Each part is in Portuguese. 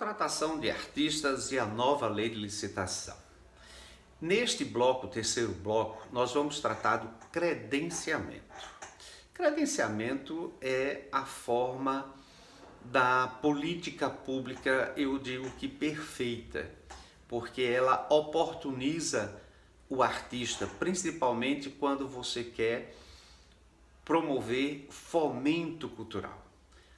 Contratação de artistas e a nova lei de licitação. Neste bloco, o terceiro bloco, nós vamos tratar do credenciamento. Credenciamento é a forma da política pública, eu digo que perfeita, porque ela oportuniza o artista, principalmente quando você quer promover fomento cultural.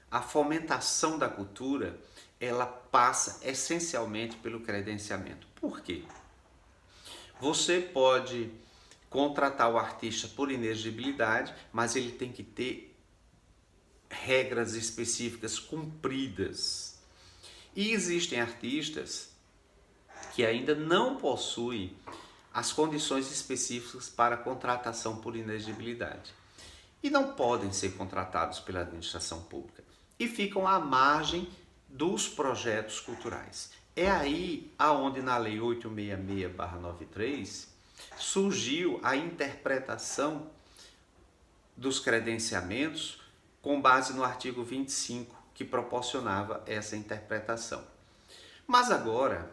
A fomentação da cultura, ela passa essencialmente pelo credenciamento. Por quê? Você pode contratar o artista por inexigibilidade, mas ele tem que ter regras específicas cumpridas. E existem artistas que ainda não possuem as condições específicas para contratação por inexigibilidade e não podem ser contratados pela administração pública e ficam à margem dos projetos culturais. É aí aonde na Lei 866/93 surgiu a interpretação dos credenciamentos com base no artigo 25, que proporcionava essa interpretação. Mas agora,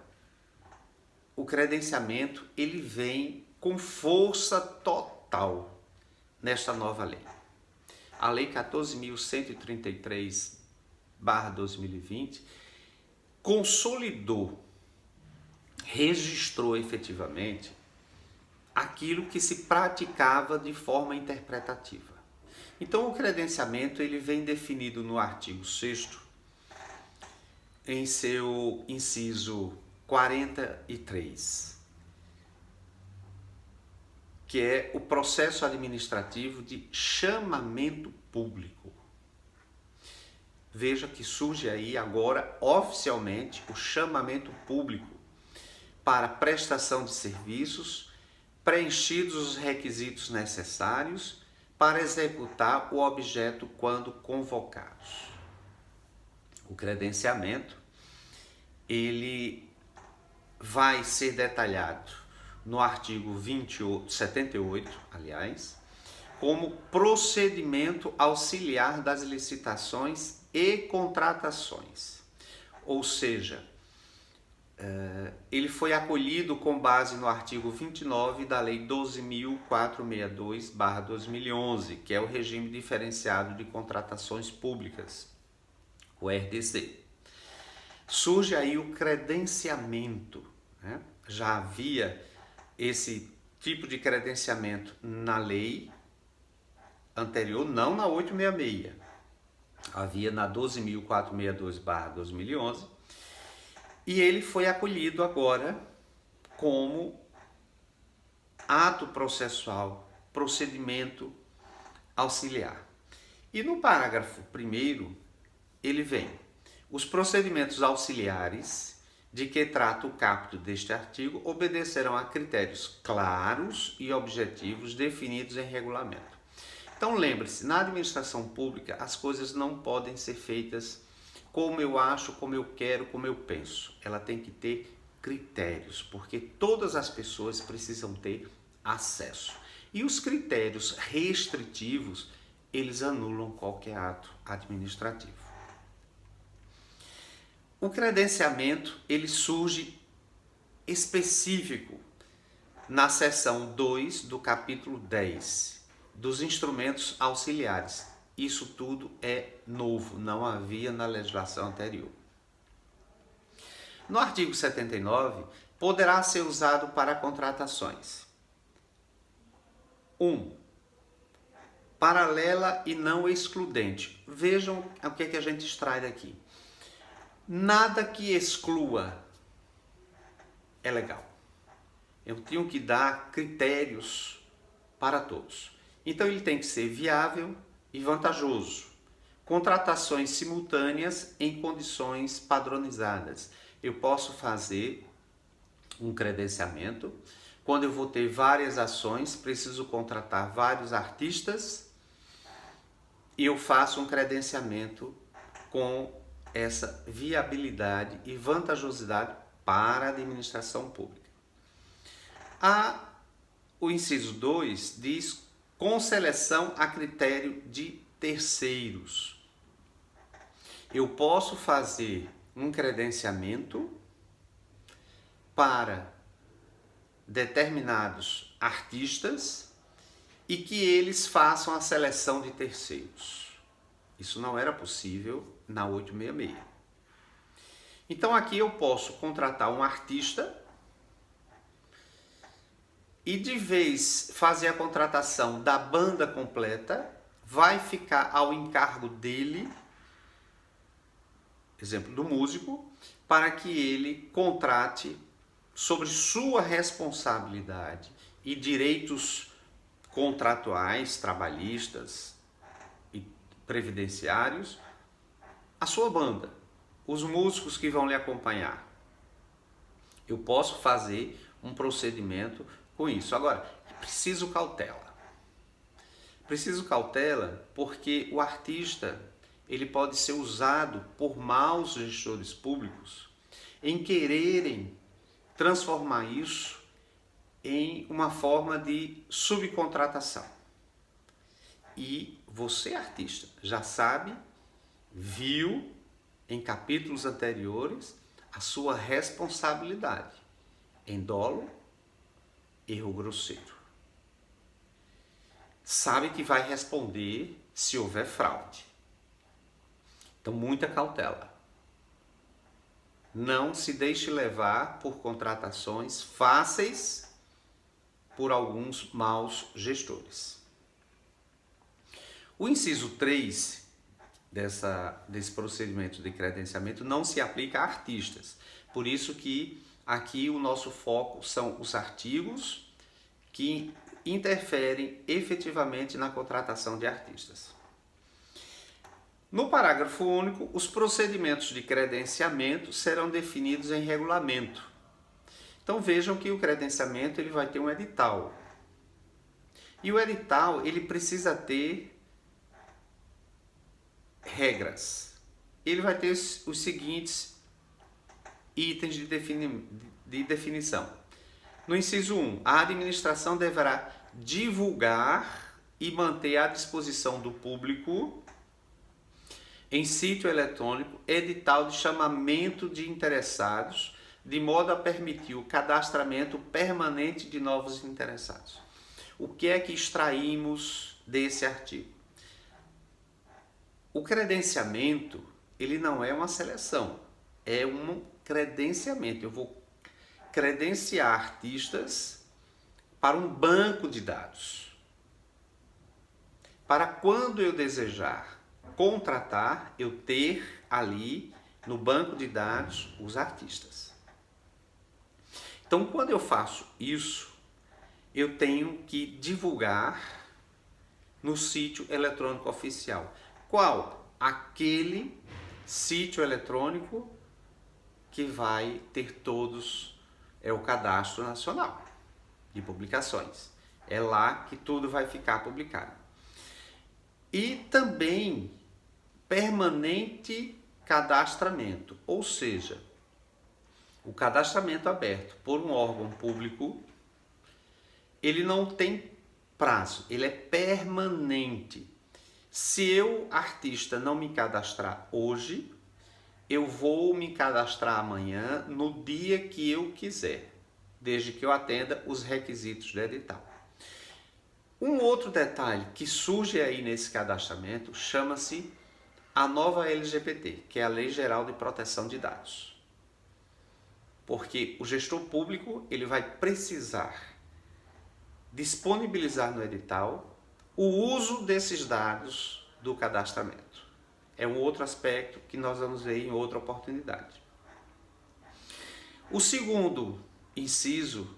o credenciamento ele vem com força total nesta nova lei. A Lei 14.133/2020 consolidou, registrou efetivamente aquilo que se praticava de forma interpretativa. Então o credenciamento ele vem definido no artigo 6º, em seu inciso 43, que é o processo administrativo de chamamento público. Veja que surge aí agora oficialmente o chamamento público para prestação de serviços, preenchidos os requisitos necessários para executar o objeto quando convocados. O credenciamento ele vai ser detalhado no artigo 78, como procedimento auxiliar das licitações e contratações. Ou seja, ele foi acolhido com base no artigo 29 da Lei 12.462/2011, que é o regime diferenciado de contratações públicas, o RDC. Surge aí o credenciamento, né? Já havia esse tipo de credenciamento na lei anterior, não na 866, havia na 12.462/2011, e ele foi acolhido agora como ato processual, procedimento auxiliar. E no parágrafo 1º, ele vem: os procedimentos auxiliares de que trata o caput deste artigo obedecerão a critérios claros e objetivos definidos em regulamento. Então lembre-se, na administração pública as coisas não podem ser feitas como eu acho, como eu quero, como eu penso. Ela tem que ter critérios, porque todas as pessoas precisam ter acesso. E os critérios restritivos, eles anulam qualquer ato administrativo. O credenciamento, ele surge específico na seção 2 do capítulo 10 dos instrumentos auxiliares. Isso tudo é novo, não havia na legislação anterior. No artigo 79, poderá ser usado para contratações. 1. Paralela e não excludente. Vejam o que a gente extrai daqui. Nada que exclua é legal. Eu tenho que dar critérios para todos. Então ele tem que ser viável e vantajoso. Contratações simultâneas em condições padronizadas. Eu posso fazer um credenciamento. Quando eu vou ter várias ações, preciso contratar vários artistas e eu faço um credenciamento com essa viabilidade e vantajosidade para a administração pública. O inciso 2 diz com seleção a critério de terceiros. Eu posso fazer um credenciamento para determinados artistas e que eles façam a seleção de terceiros. Isso não era possível na 866. Então aqui eu posso contratar um artista e de vez fazer a contratação da banda completa, vai ficar ao encargo dele, exemplo do músico, para que ele contrate sobre sua responsabilidade e direitos contratuais, trabalhistas e previdenciários, a sua banda, os músicos que vão lhe acompanhar. Eu posso fazer um procedimento com isso. Agora, é preciso cautela. Preciso cautela porque o artista ele pode ser usado por maus gestores públicos em quererem transformar isso em uma forma de subcontratação. E você, artista, já sabe, viu em capítulos anteriores a sua responsabilidade em dolo, erro grosseiro. Sabe que vai responder se houver fraude. Então, muita cautela. Não se deixe levar por contratações fáceis por alguns maus gestores. O inciso 3 desse procedimento de credenciamento não se aplica a artistas. Por isso que aqui o nosso foco são os artigos que interferem efetivamente na contratação de artistas. No parágrafo único, os procedimentos de credenciamento serão definidos em regulamento. Então vejam que o credenciamento ele vai ter um edital. E o edital ele precisa ter regras. Ele vai ter os seguintes itens de definição. No inciso 1, a administração deverá divulgar e manter à disposição do público em sítio eletrônico edital de chamamento de interessados, de modo a permitir o cadastramento permanente de novos interessados. O que é que extraímos desse artigo? O credenciamento, ele não é uma seleção, é um credenciamento. Eu vou credenciar artistas para um banco de dados. Para quando eu desejar contratar, eu ter ali no banco de dados os artistas. Então, quando eu faço isso, eu tenho que divulgar no sítio eletrônico oficial. Qual? Aquele sítio eletrônico que vai ter todos, é o Cadastro Nacional de Publicações. É lá que tudo vai ficar publicado. E também permanente cadastramento, ou seja, o cadastramento aberto por um órgão público, ele não tem prazo, ele é permanente. Se eu, artista, não me cadastrar hoje, eu vou me cadastrar amanhã, no dia que eu quiser, desde que eu atenda os requisitos do edital. Um outro detalhe que surge aí nesse cadastramento chama-se a nova LGPD, que é a Lei Geral de Proteção de Dados. Porque o gestor público ele vai precisar disponibilizar no edital o uso desses dados do cadastramento. É um outro aspecto que nós vamos ver em outra oportunidade. O segundo inciso,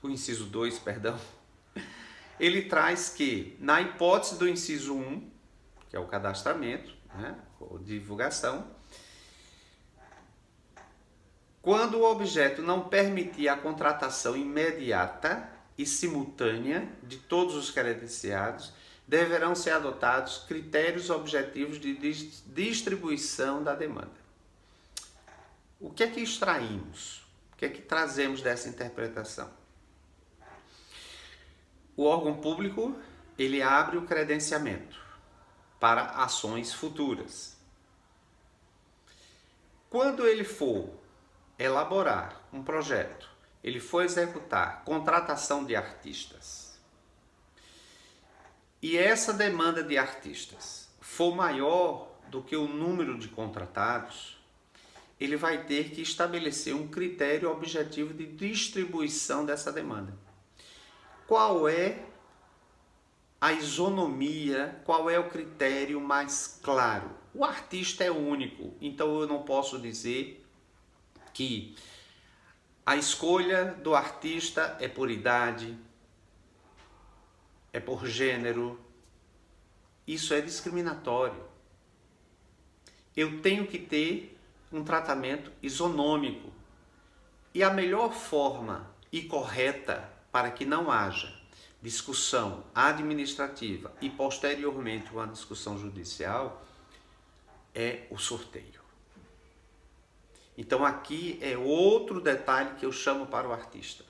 o inciso 2, perdão, ele traz que, na hipótese do inciso 1, que é o cadastramento, né, ou divulgação, quando o objeto não permitir a contratação imediata e simultânea de todos os credenciados, deverão ser adotados critérios objetivos de distribuição da demanda. O que é que extraímos? O que é que trazemos dessa interpretação? O órgão público, ele abre o credenciamento para ações futuras. Quando ele for elaborar um projeto, ele for executar contratação de artistas, e essa demanda de artistas for maior do que o número de contratados, ele vai ter que estabelecer um critério objetivo de distribuição dessa demanda. Qual é a isonomia, qual é o critério mais claro? O artista é único, então eu não posso dizer que a escolha do artista é por idade, é por gênero. Isso é discriminatório. Eu tenho que ter um tratamento isonômico. E a melhor forma e correta para que não haja discussão administrativa e posteriormente uma discussão judicial é o sorteio. Então aqui é outro detalhe que eu chamo para o artista.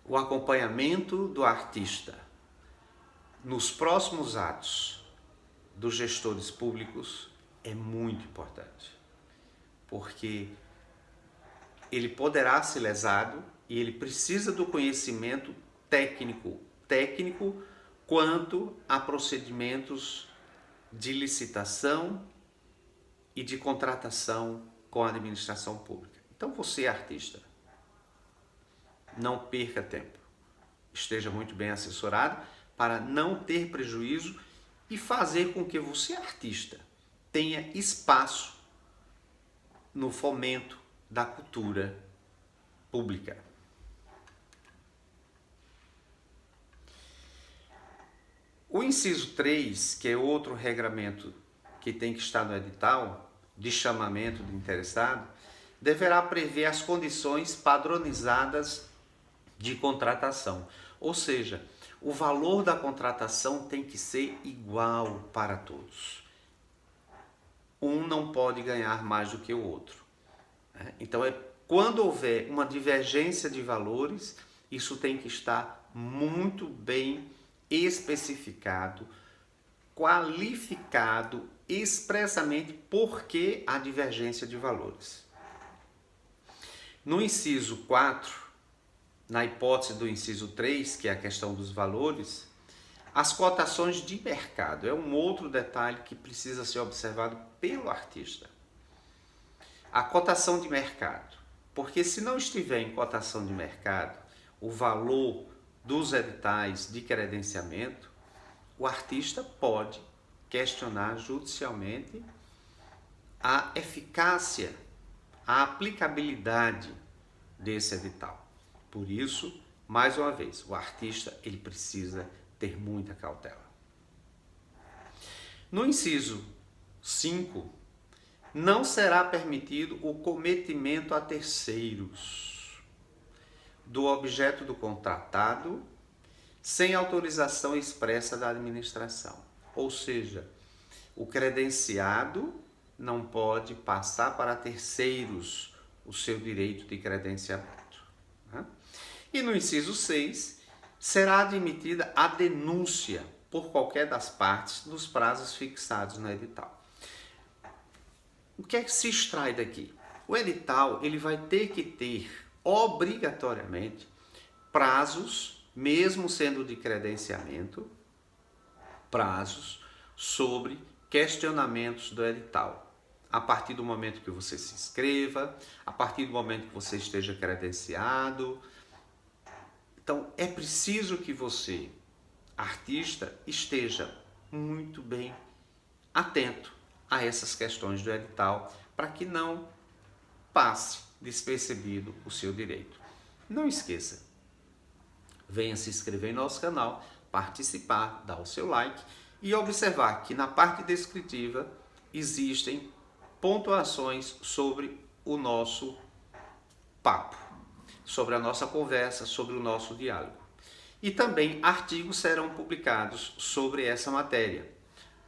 O acompanhamento do artista nos próximos atos dos gestores públicos é muito importante, porque ele poderá ser lesado e ele precisa do conhecimento técnico quanto a procedimentos de licitação e de contratação com a administração pública. Então você, artista, não perca tempo. Esteja muito bem assessorado para não ter prejuízo e fazer com que você, artista, tenha espaço no fomento da cultura pública. O inciso 3, que é outro regramento que tem que estar no edital de chamamento do interessado, deverá prever as condições padronizadas de contratação. Ou seja, o valor da contratação tem que ser igual para todos. Um não pode ganhar mais do que o outro. Então, quando houver uma divergência de valores, isso tem que estar muito bem especificado, qualificado expressamente por que a divergência de valores. No inciso 4, na hipótese do inciso 3, que é a questão dos valores, as cotações de mercado é um outro detalhe que precisa ser observado pelo artista. A cotação de mercado, porque se não estiver em cotação de mercado o valor dos editais de credenciamento, o artista pode questionar judicialmente a eficácia, a aplicabilidade desse edital. Por isso, mais uma vez, o artista ele precisa ter muita cautela. No inciso 5, não será permitido o cometimento a terceiros do objeto do contratado sem autorização expressa da administração. Ou seja, o credenciado não pode passar para terceiros o seu direito de credenciamento. E no inciso 6, será admitida a denúncia por qualquer das partes nos prazos fixados no edital. O que é que se extrai daqui? O edital ele vai ter que ter obrigatoriamente prazos, mesmo sendo de credenciamento, prazos sobre questionamentos do edital. A partir do momento que você se inscreva, a partir do momento que você esteja credenciado. Então, é preciso que você, artista, esteja muito bem atento a essas questões do edital para que não passe despercebido o seu direito. Não esqueça, venha se inscrever em nosso canal, participar, dar o seu like e observar que na parte descritiva existem pontuações sobre o nosso papo, sobre a nossa conversa, sobre o nosso diálogo. E também artigos serão publicados sobre essa matéria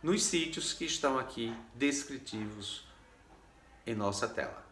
nos sítios que estão aqui descritivos em nossa tela.